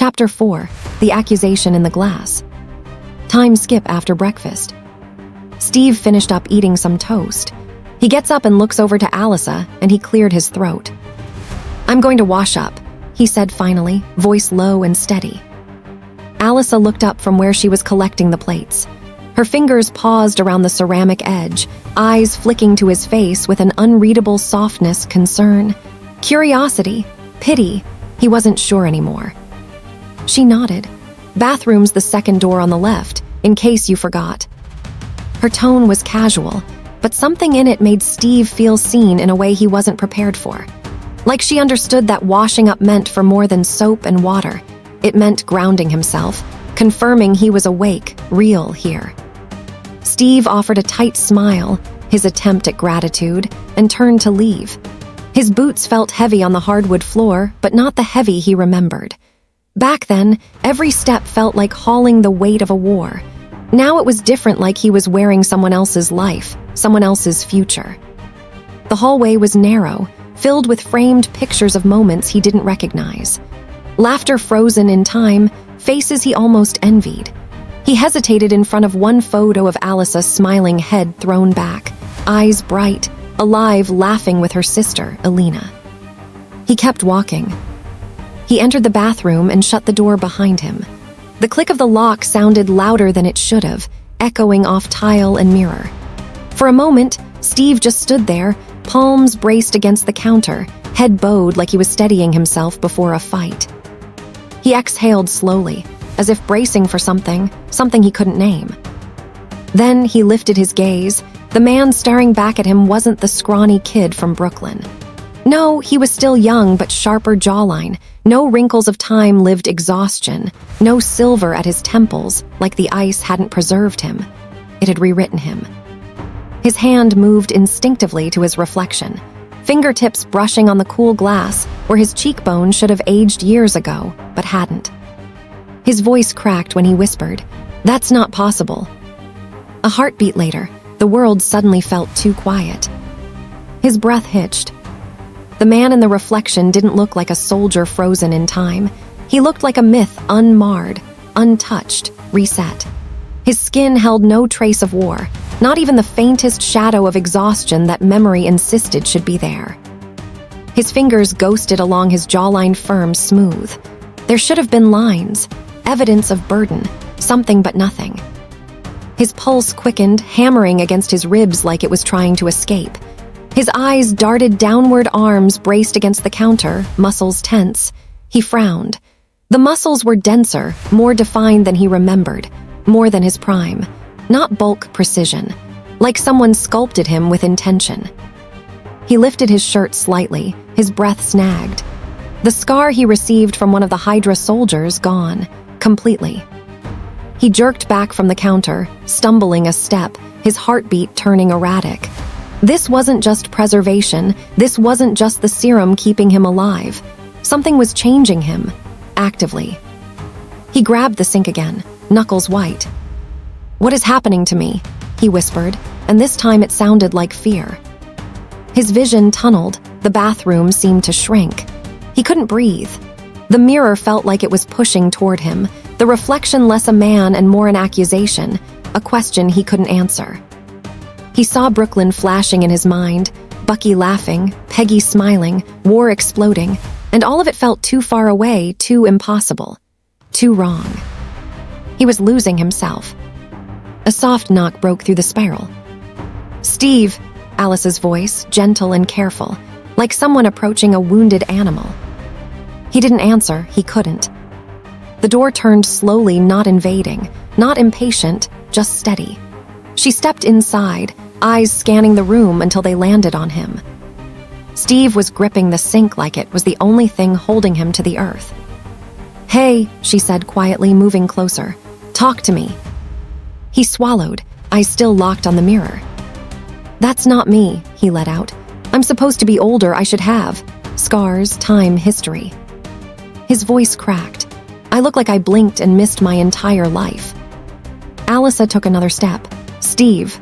Chapter 4. The Accusation in the Glass. Time skip after breakfast. Steve finished up eating some toast. He gets up and looks over to Alisa, and he cleared his throat. "I'm going to wash up," he said finally, voice low and steady. Alisa looked up from where she was collecting the plates. Her fingers paused around the ceramic edge, eyes flicking to his face with an unreadable softness, concern, curiosity, pity. He wasn't sure anymore. She nodded. "Bathroom's the second door on the left, in case you forgot." Her tone was casual, but something in it made Steve feel seen in a way he wasn't prepared for. Like she understood that washing up meant for more than soap and water. It meant grounding himself, confirming he was awake, real here. Steve offered a tight smile, his attempt at gratitude, and turned to leave. His boots felt heavy on the hardwood floor, but not the heavy he remembered. Back then, every step felt like hauling the weight of a war. Now it was different, like he was wearing someone else's life, someone else's future. The hallway was narrow, filled with framed pictures of moments he didn't recognize. Laughter frozen in time, faces he almost envied. He hesitated in front of one photo of Alisa, smiling, head thrown back, eyes bright, alive, laughing with her sister, Elena. He kept walking. He entered the bathroom and shut the door behind him. The click of the lock sounded louder than it should have, echoing off tile and mirror. For a moment, Steve just stood there, palms braced against the counter, head bowed like he was steadying himself before a fight. He exhaled slowly, as if bracing for something he couldn't name. Then he lifted his gaze. The man staring back at him wasn't the scrawny kid from Brooklyn. No, he was still young, but sharper jawline, no wrinkles of time-lived exhaustion, no silver at his temples, like the ice hadn't preserved him. It had rewritten him. His hand moved instinctively to his reflection, fingertips brushing on the cool glass where his cheekbone should have aged years ago, but hadn't. His voice cracked when he whispered, "That's not possible." A heartbeat later, the world suddenly felt too quiet. His breath hitched. The man in the reflection didn't look like a soldier frozen in time. He looked like a myth, unmarred, untouched, reset. His skin held no trace of war, not even the faintest shadow of exhaustion that memory insisted should be there. His fingers ghosted along his jawline, firm, smooth. There should have been lines, evidence of burden, something but nothing. His pulse quickened, hammering against his ribs like it was trying to escape. His eyes darted downward, arms braced against the counter, muscles tense. He frowned. The muscles were denser, more defined than he remembered, more than his prime. Not bulk precision, like someone sculpted him with intention. He lifted his shirt slightly, his breath snagged. The scar he received from one of the Hydra soldiers gone, completely. He jerked back from the counter, stumbling a step, his heartbeat turning erratic. This wasn't just preservation, this wasn't just the serum keeping him alive. Something was changing him, actively. He grabbed the sink again, knuckles white. "What is happening to me?" he whispered, and this time it sounded like fear. His vision tunneled, the bathroom seemed to shrink. He couldn't breathe. The mirror felt like it was pushing toward him, the reflection less a man and more an accusation, a question he couldn't answer. He saw Brooklyn flashing in his mind, Bucky laughing, Peggy smiling, war exploding, and all of it felt too far away, too impossible, too wrong. He was losing himself. A soft knock broke through the spiral. "Steve," Alice's voice, gentle and careful, like someone approaching a wounded animal. He didn't answer, he couldn't. The door turned slowly, not invading, not impatient, just steady. She stepped inside, eyes scanning the room until they landed on him. Steve was gripping the sink like it was the only thing holding him to the earth. "Hey," she said quietly, moving closer. "Talk to me." He swallowed, eyes still locked on the mirror. "That's not me," he let out. "I'm supposed to be older, I should have. Scars, time, history." His voice cracked. "I look like I blinked and missed my entire life." Alisa took another step. "Steve."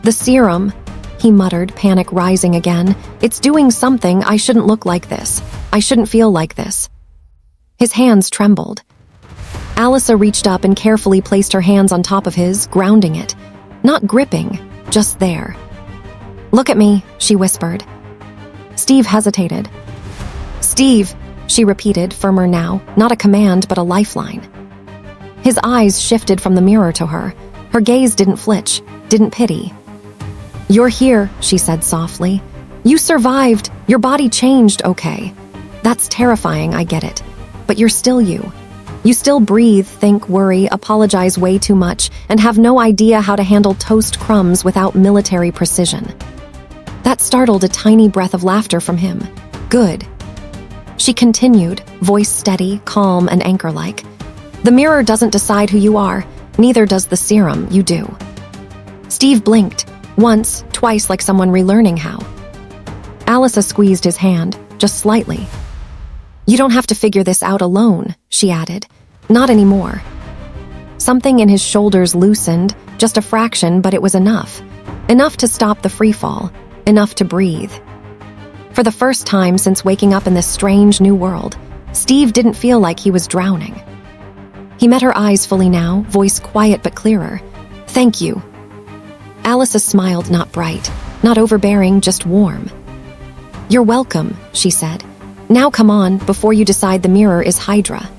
"The serum," he muttered, panic rising again. "It's doing something. I shouldn't look like this. I shouldn't feel like this." His hands trembled. Alisa reached up and carefully placed her hands on top of his, grounding it. Not gripping, just there. "Look at me," she whispered. Steve hesitated. "Steve," she repeated, firmer now, not a command but a lifeline. His eyes shifted from the mirror to her. Her gaze didn't flinch, didn't pity. "You're here," she said softly. "You survived. Your body changed, okay. That's terrifying, I get it. But you're still you. You still breathe, think, worry, apologize way too much, and have no idea how to handle toast crumbs without military precision." That startled a tiny breath of laughter from him. "Good." She continued, voice steady, calm, and anchor-like. "The mirror doesn't decide who you are, neither does the serum, you do." Steve blinked, once, twice, like someone relearning how. Alisa squeezed his hand, just slightly. "You don't have to figure this out alone," she added. "Not anymore." Something in his shoulders loosened, just a fraction, but it was enough. Enough to stop the freefall, enough to breathe. For the first time since waking up in this strange new world, Steve didn't feel like he was drowning. He met her eyes fully now, voice quiet but clearer. "Thank you." Alisa smiled, not bright, not overbearing, just warm. "You're welcome," she said. "Now come on, before you decide the mirror is Hydra."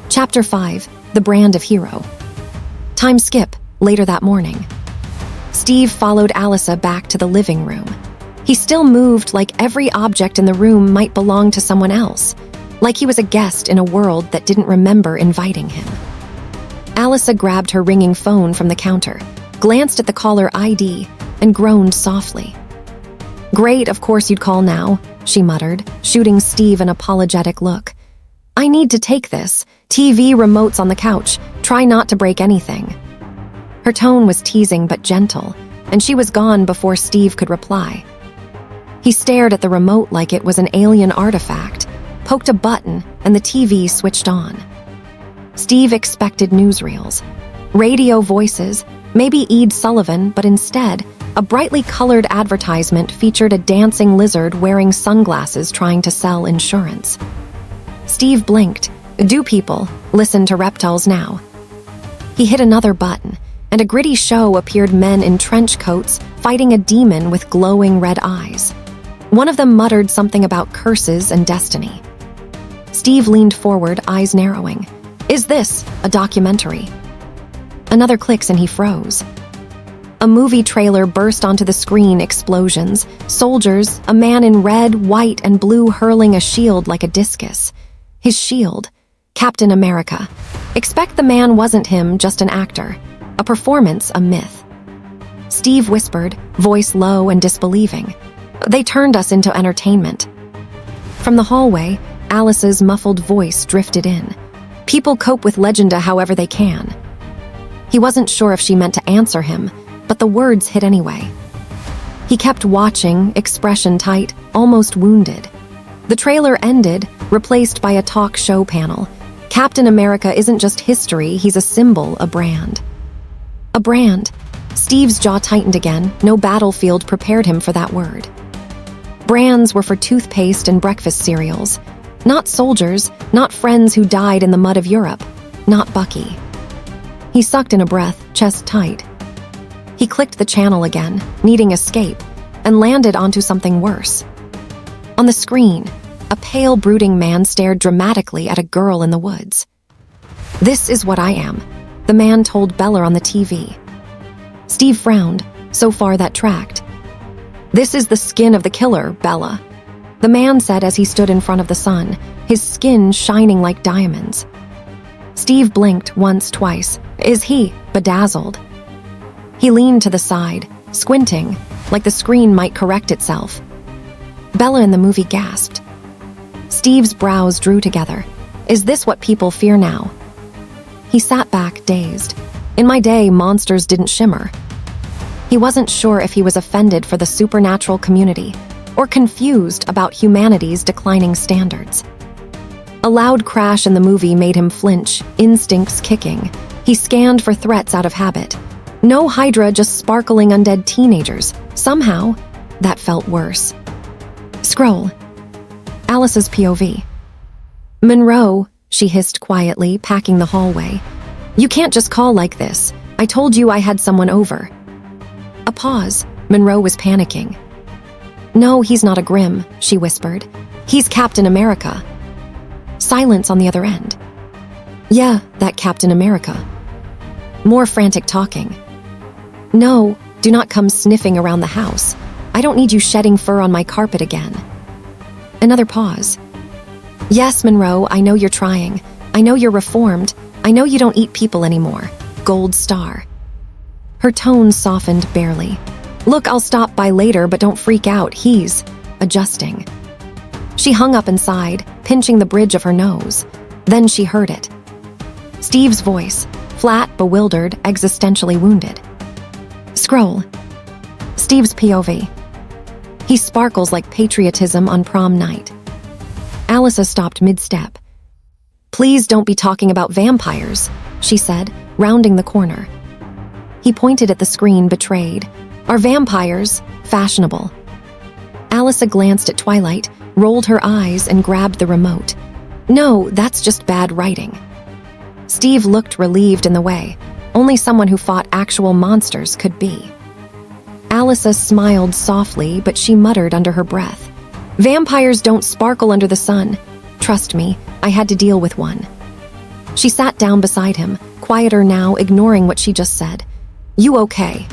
Chapter 5, The Brand of Hero. Time skip, later that morning. Steve followed Alisa back to the living room. He still moved like every object in the room might belong to someone else, like he was a guest in a world that didn't remember inviting him. Alisa grabbed her ringing phone from the counter, glanced at the caller ID, and groaned softly. "Great, of course you'd call now," she muttered, shooting Steve an apologetic look. "I need to take this. TV remote's on the couch. Try not to break anything." Her tone was teasing but gentle, and she was gone before Steve could reply. He stared at the remote like it was an alien artifact, poked a button, and the TV switched on. Steve expected newsreels, radio voices, maybe Ed Sullivan, but instead, a brightly colored advertisement featured a dancing lizard wearing sunglasses trying to sell insurance. Steve blinked. Do people listen to reptiles now? He hit another button, and a gritty show appeared, men in trench coats fighting a demon with glowing red eyes. One of them muttered something about curses and destiny. Steve leaned forward, eyes narrowing. Is this a documentary? Another clicks and he froze. A movie trailer burst onto the screen, explosions, soldiers, a man in red, white, and blue hurling a shield like a discus. His shield. Captain America. Expect the man wasn't him, just an actor. A performance, a myth. Steve whispered, voice low and disbelieving. They turned us into entertainment. From the hallway, Alice's muffled voice drifted in. People cope with legenda however they can. He wasn't sure if she meant to answer him, but the words hit anyway. He kept watching, expression tight, almost wounded. The trailer ended, replaced by a talk show panel. Captain America isn't just history, he's a symbol, a brand. A brand. Steve's jaw tightened again. No battlefield prepared him for that word. Brands were for toothpaste and breakfast cereals. Not soldiers, not friends who died in the mud of Europe. Not Bucky. He sucked in a breath, chest tight. He clicked the channel again, needing escape, and landed onto something worse. On the screen, a pale, brooding man stared dramatically at a girl in the woods. This is what I am, the man told Bella on the TV. Steve frowned. So far that tracked. This is the skin of the killer, Bella. The man said as he stood in front of the sun, his skin shining like diamonds. Steve blinked once, twice. Is he, bedazzled? He leaned to the side, squinting, like the screen might correct itself. Bella in the movie gasped. Steve's brows drew together. Is this what people fear now? He sat back, dazed. In my day, monsters didn't shimmer. He wasn't sure if he was offended for the supernatural community or confused about humanity's declining standards. A loud crash in the movie made him flinch, instincts kicking. He scanned for threats out of habit. No Hydra, just sparkling undead teenagers. Somehow, that felt worse. Scroll. Alice's POV. Monroe, she hissed quietly, packing the hallway. You can't just call like this. I told you I had someone over. A pause. Monroe was panicking. No, he's not a Grimm, she whispered. He's Captain America. Silence on the other end. Yeah, that Captain America. More frantic talking. No, do not come sniffing around the house. I don't need you shedding fur on my carpet again. Another pause. Yes, Monroe, I know you're trying. I know you're reformed. I know you don't eat people anymore. Gold star. Her tone softened barely. Look, I'll stop by later, but don't freak out. He's adjusting. She hung up and sighed, pinching the bridge of her nose. Then she heard it. Steve's voice, flat, bewildered, existentially wounded. Scroll. Steve's POV. He sparkles like patriotism on prom night. Alisa stopped mid-step. Please don't be talking about vampires, she said, rounding the corner. He pointed at the screen, betrayed. Are vampires fashionable? Alisa glanced at Twilight, rolled her eyes, and grabbed the remote. No, that's just bad writing. Steve looked relieved in the way. Only someone who fought actual monsters could be. Alisa smiled softly, but she muttered under her breath. Vampires don't sparkle under the sun. Trust me, I had to deal with one. She sat down beside him, quieter now, ignoring what she just said. You okay?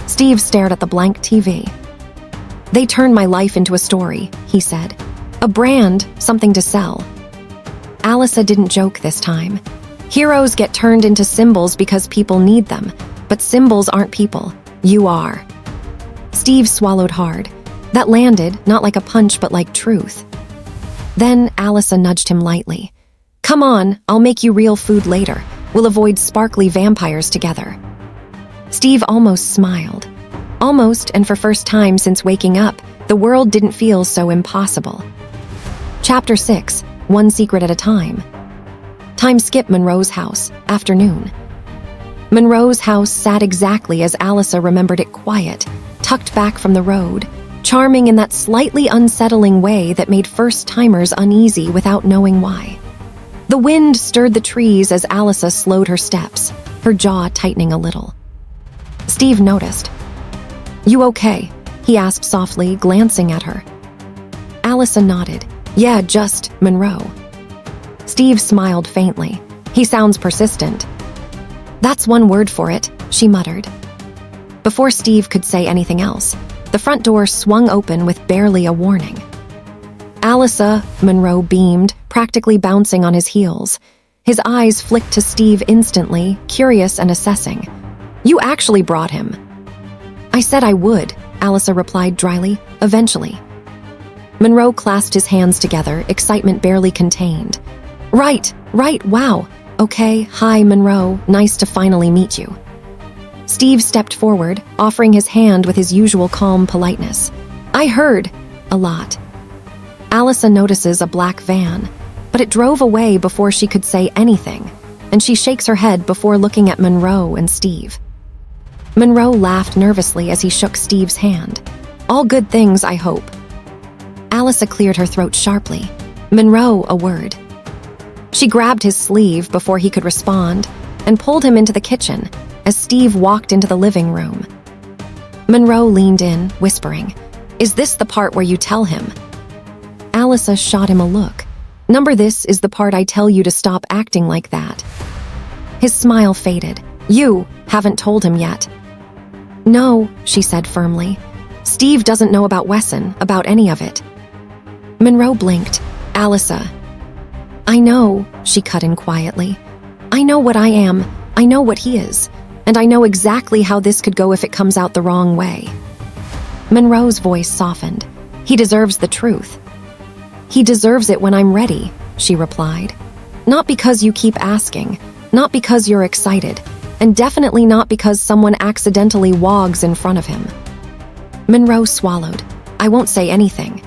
Steve stared at the blank TV. They turned my life into a story, he said. A brand, something to sell. Alisa didn't joke this time. Heroes get turned into symbols because people need them, but symbols aren't people. You are. Steve swallowed hard. That landed, not like a punch, but like truth. Then Alisa nudged him lightly. Come on, I'll make you real food later. We'll avoid sparkly vampires together. Steve almost smiled. Almost, and for first time since waking up, the world didn't feel so impossible. Chapter 6, One Secret at a Time. Time skip Monroe's house, afternoon. Monroe's house sat exactly as Alisa remembered it, quiet, tucked back from the road, charming in that slightly unsettling way that made first-timers uneasy without knowing why. The wind stirred the trees as Alisa slowed her steps, her jaw tightening a little. Steve noticed. You okay? He asked softly, glancing at her. Alisa nodded. Yeah, just Monroe. Steve smiled faintly. He sounds persistent. That's one word for it, she muttered. Before Steve could say anything else, the front door swung open with barely a warning. Alisa, Monroe beamed, practically bouncing on his heels. His eyes flicked to Steve instantly, curious and assessing. You actually brought him. I said I would, Alisa replied dryly, eventually. Monroe clasped his hands together, excitement barely contained. Right, wow. Okay, hi, Monroe, nice to finally meet you. Steve stepped forward, offering his hand with his usual calm politeness. I heard a lot. Alisa notices a black van, but it drove away before she could say anything, and she shakes her head before looking at Monroe and Steve. Monroe laughed nervously as he shook Steve's hand. All good things, I hope. Alisa cleared her throat sharply. Monroe, a word. She grabbed his sleeve before he could respond and pulled him into the kitchen as Steve walked into the living room. Monroe leaned in, whispering, Is this the part where you tell him? Alisa shot him a look. This is the part I tell you to stop acting like that. His smile faded. You haven't told him yet. No, she said firmly. Steve doesn't know about Wesson, about any of it. Monroe blinked. Alisa. I know, she cut in quietly. I know what I am, I know what he is, and I know exactly how this could go if it comes out the wrong way. Monroe's voice softened. He deserves the truth. He deserves it when I'm ready, she replied. Not because you keep asking, not because you're excited, and definitely not because someone accidentally wogs in front of him. Monroe swallowed. I won't say anything.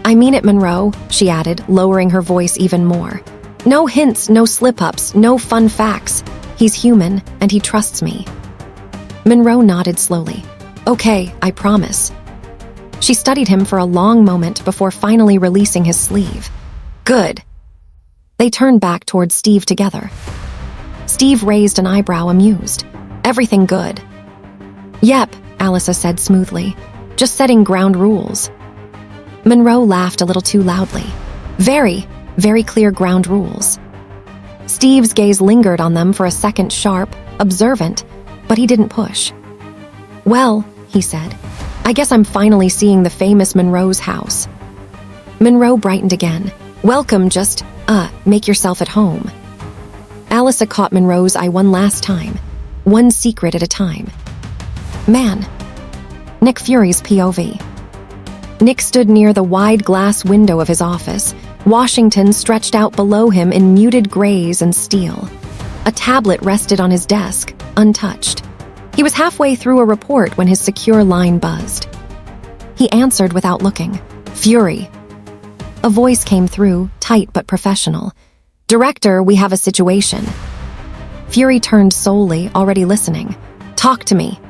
I mean it, Monroe, she added, lowering her voice even more. No hints, no slip-ups, no fun facts. He's human, and he trusts me. Monroe nodded slowly. Okay, I promise. She studied him for a long moment before finally releasing his sleeve. Good. They turned back towards Steve together. Steve raised an eyebrow, amused. "Everything good?" "Yep," Alisa said smoothly. "Just setting ground rules." Monroe laughed a little too loudly. "Very, very clear ground rules." Steve's gaze lingered on them for a second, sharp, observant, but he didn't push. "Well," he said, "I guess I'm finally seeing the famous Monroe's house." Monroe brightened again. "Welcome, just, make yourself at home." Alisa caught Monroe's eye one last time, one secret at a time. Man. Nick Fury's POV. Nick stood near the wide glass window of his office, Washington stretched out below him in muted grays and steel. A tablet rested on his desk, untouched. He was halfway through a report when his secure line buzzed. He answered without looking. "Fury." A voice came through, tight but professional. "Director, we have a situation." Fury turned solely, already listening. "Talk to me."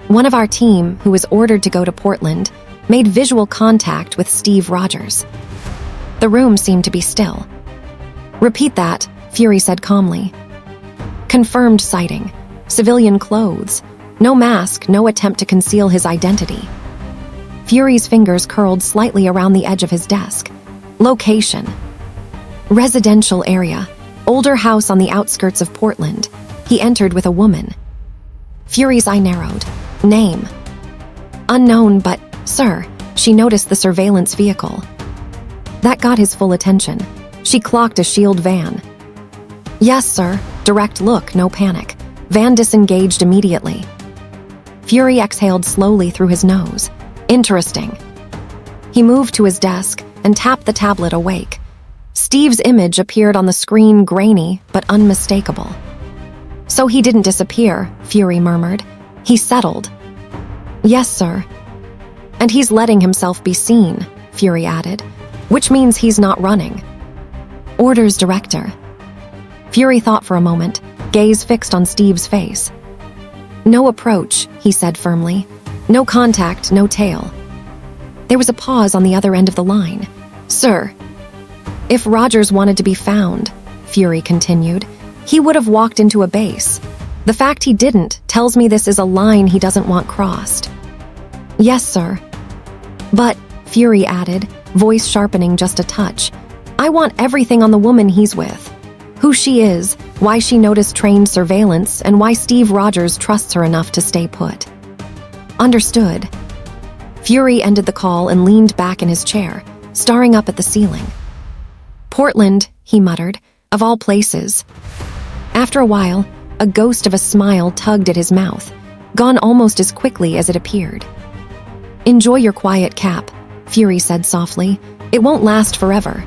One of our team, who was ordered to go to Portland, made visual contact with Steve Rogers. The room seemed to be still. "Repeat that," Fury said calmly. "Confirmed sighting. Civilian clothes. No mask, no attempt to conceal his identity." Fury's fingers curled slightly around the edge of his desk. "Location. Residential area. Older house on the outskirts of Portland. He entered with a woman." Fury's eye narrowed. "Name." "Unknown, but, sir," she noticed the surveillance vehicle. That got his full attention. She clocked a shield van. "Yes, sir." Direct look, no panic. Van disengaged immediately. Fury exhaled slowly through his nose. "Interesting." He moved to his desk and tapped the tablet awake. Steve's image appeared on the screen, grainy but unmistakable. "So he didn't disappear," Fury murmured. "He settled." "Yes, sir." "And he's letting himself be seen," Fury added. "Which means he's not running." "Orders, Director." Fury thought for a moment, gaze fixed on Steve's face. "No approach," he said firmly. "No contact, no tail." There was a pause on the other end of the line. "Sir." "If Rogers wanted to be found," Fury continued, "he would have walked into a base. The fact he didn't tells me this is a line he doesn't want crossed." "Yes, sir." "But," Fury added, voice sharpening just a touch, "I want everything on the woman he's with. Who she is, why she noticed trained surveillance, and why Steve Rogers trusts her enough to stay put." "Understood." Fury ended the call and leaned back in his chair, staring up at the ceiling. "Portland," he muttered, "of all places." After a while, a ghost of a smile tugged at his mouth, gone almost as quickly as it appeared. "Enjoy your quiet, Cap," Fury said softly. "It won't last forever."